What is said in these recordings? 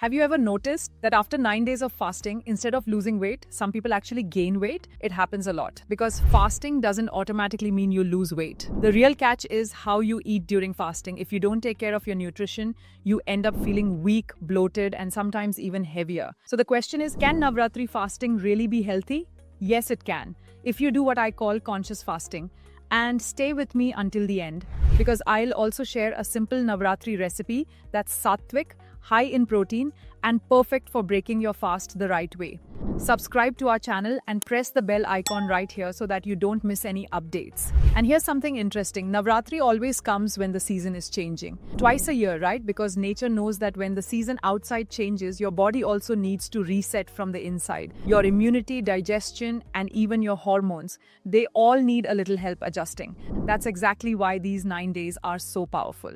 Have you ever noticed that after 9 days of fasting, instead of losing weight, some people actually gain weight? It happens a lot because fasting doesn't automatically mean you lose weight. The real catch is how you eat during fasting. If you don't take care of your nutrition, you end up feeling weak, bloated, and sometimes even heavier. So the question is, can Navratri fasting really be healthy? Yes, it can. If you do what I call conscious fasting. And stay with me until the end because I'll also share a simple Navratri recipe that's sattvic, high in protein, and perfect for breaking your fast the right way. Subscribe to our channel and press the bell icon right here so that you don't miss any updates. And here's something interesting. Navratri always comes when the season is changing. Twice a year, right? Because nature knows that when the season outside changes, your body also needs to reset from the inside. Your immunity, digestion, and even your hormones, they all need a little help adjusting. That's exactly why these 9 days are so powerful.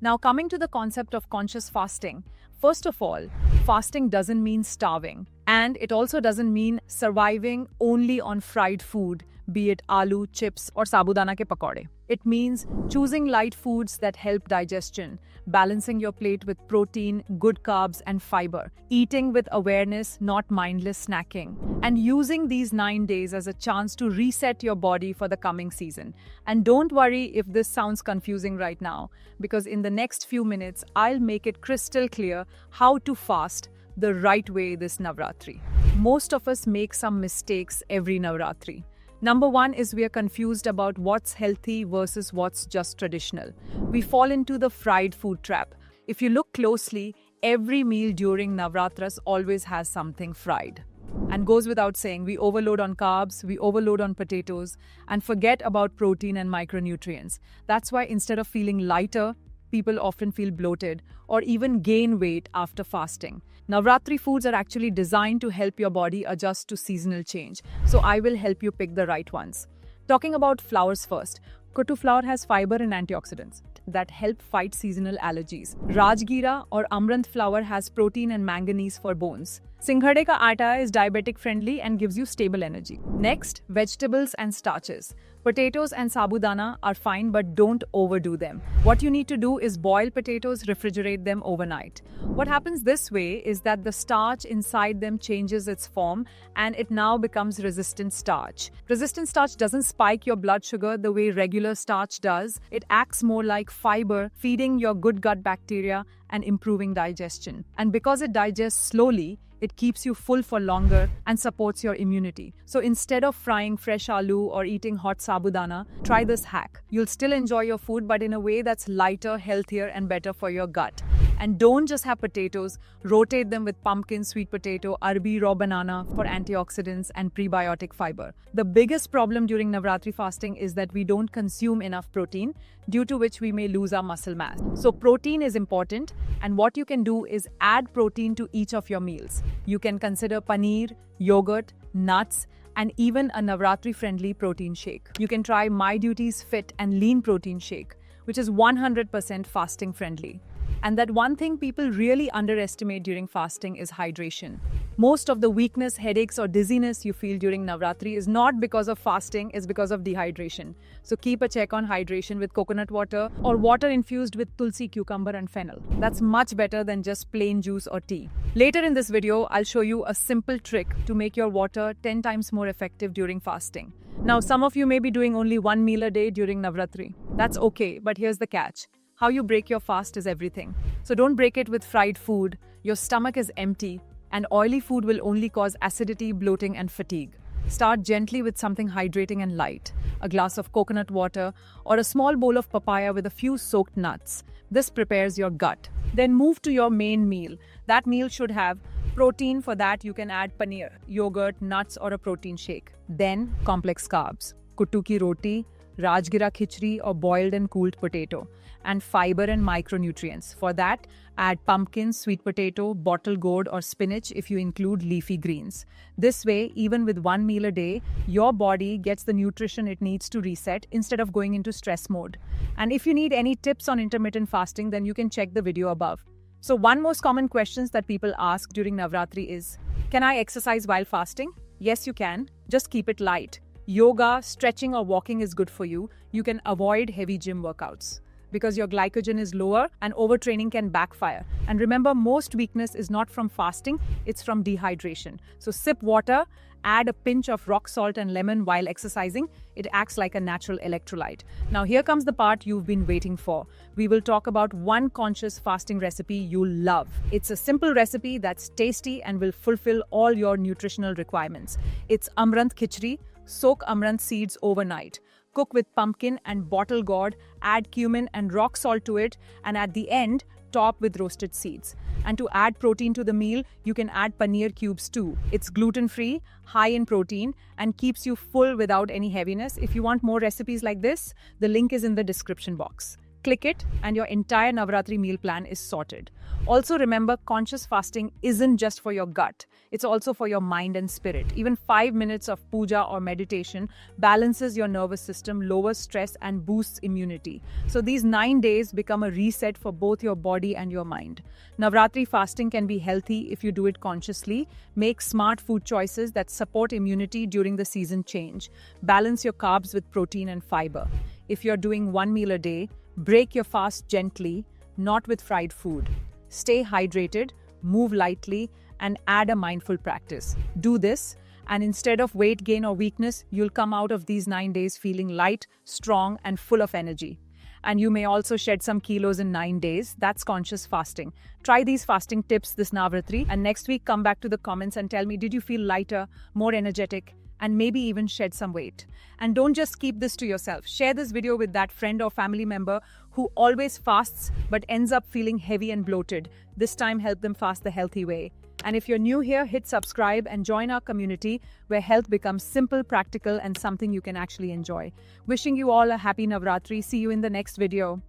Now, coming to the concept of conscious fasting, first of all, fasting doesn't mean starving. And it also doesn't mean surviving only on fried food, be it aloo, chips, or sabudana ke pakode. It means choosing light foods that help digestion, balancing your plate with protein, good carbs, and fiber, eating with awareness, not mindless snacking, and using these 9 days as a chance to reset your body for the coming season. And don't worry if this sounds confusing right now, because in the next few minutes, I'll make it crystal clear how to fast the right way this Navratri. Most of us make some mistakes every Navratri. Number one is we are confused about what's healthy versus what's just traditional. We fall into the fried food trap. If you look closely, every meal during Navratras always has something fried. And goes without saying, we overload on carbs, we overload on potatoes, and forget about protein and micronutrients. That's why instead of feeling lighter, people often feel bloated or even gain weight after fasting. Navratri foods are actually designed to help your body adjust to seasonal change. So I will help you pick the right ones. Talking about flours first. Kuttu flour has fiber and antioxidants that help fight seasonal allergies. Rajgira or Amaranth flour has protein and manganese for bones. Singhade ka atta is diabetic friendly and gives you stable energy. Next, vegetables and starches. Potatoes and sabudana are fine, but don't overdo them. What you need to do is boil potatoes, refrigerate them overnight. What happens this way is that the starch inside them changes its form and it now becomes resistant starch. Resistant starch doesn't spike your blood sugar the way regular starch does. It acts more like fiber, feeding your good gut bacteria and improving digestion. And because it digests slowly, it keeps you full for longer and supports your immunity. So instead of frying fresh aloo or eating hot sabudana, try this hack. You'll still enjoy your food, but in a way that's lighter, healthier, and better for your gut. And don't just have potatoes, rotate them with pumpkin, sweet potato, arbi, raw banana for antioxidants and prebiotic fiber. The biggest problem during Navratri fasting is that we don't consume enough protein, due to which we may lose our muscle mass. So protein is important, and what you can do is add protein to each of your meals. You can consider paneer, yogurt, nuts, and even a Navratri-friendly protein shake. You can try My Duty's Fit and Lean Protein Shake, which is 100% fasting friendly. And that one thing people really underestimate during fasting is hydration. Most of the weakness, headaches, or dizziness you feel during Navratri is not because of fasting, it's because of dehydration. So keep a check on hydration with coconut water or water infused with tulsi, cucumber, and fennel. That's much better than just plain juice or tea. Later in this video, I'll show you a simple trick to make your water 10 times more effective during fasting. Now, some of you may be doing only one meal a day during Navratri. That's okay, but here's the catch. How you break your fast is everything. So don't break it with fried food. Your stomach is empty, and oily food will only cause acidity, bloating, and fatigue. Start gently with something hydrating and light. A glass of coconut water or a small bowl of papaya with a few soaked nuts. This prepares your gut. Then move to your main meal. That meal should have protein. For that, you can add paneer, yogurt, nuts, or a protein shake. Then complex carbs. Kuttu ki roti, Rajgira khichdi, or boiled and cooled potato, and fiber and micronutrients. For that, add pumpkin, sweet potato, bottle gourd, or spinach if you include leafy greens. This way, even with one meal a day, your body gets the nutrition it needs to reset instead of going into stress mode. And if you need any tips on intermittent fasting, then you can check the video above. So one most common questions that people ask during Navratri is, can I exercise while fasting? Yes, you can. Just keep it light. Yoga, stretching, or walking is good for you. You can avoid heavy gym workouts. because your glycogen is lower and overtraining can backfire. And remember, most weakness is not from fasting, it's from dehydration. So sip water, add a pinch of rock salt and lemon while exercising. It acts like a natural electrolyte. Now here comes the part you've been waiting for. We will talk about one conscious fasting recipe you'll love. It's a simple recipe that's tasty and will fulfill all your nutritional requirements. It's Amaranth Khichdi. Soak amaranth seeds overnight. Cook with pumpkin and bottle gourd, add cumin and rock salt to it, and at the end, top with roasted seeds. And to add protein to the meal, you can add paneer cubes too. It's gluten-free, high in protein, and keeps you full without any heaviness. If you want more recipes like this, the link is in the description box. Click it and your entire Navratri meal plan is sorted. Also remember, conscious fasting isn't just for your gut. It's also for your mind and spirit. Even 5 minutes of puja or meditation balances your nervous system, lowers stress, and boosts immunity. So these 9 days become a reset for both your body and your mind. Navratri fasting can be healthy if you do it consciously. Make smart food choices that support immunity during the season change. Balance your carbs with protein and fiber. If you're doing one meal a day, break your fast gently, not with fried food. Stay hydrated, move lightly, and add a mindful practice. Do this, and instead of weight gain or weakness, you'll come out of these 9 days feeling light, strong, and full of energy. And you may also shed some kilos in 9 days. That's conscious fasting. Try these fasting tips this Navratri, and next week come back to the comments and tell me, did you feel lighter, more energetic, and maybe even shed some weight? And don't just keep this to yourself. Share this video with that friend or family member who always fasts but ends up feeling heavy and bloated. This time, help them fast the healthy way. And if you're new here, hit subscribe and join our community where health becomes simple, practical, and something you can actually enjoy. Wishing you all a happy Navratri. See you in the next video.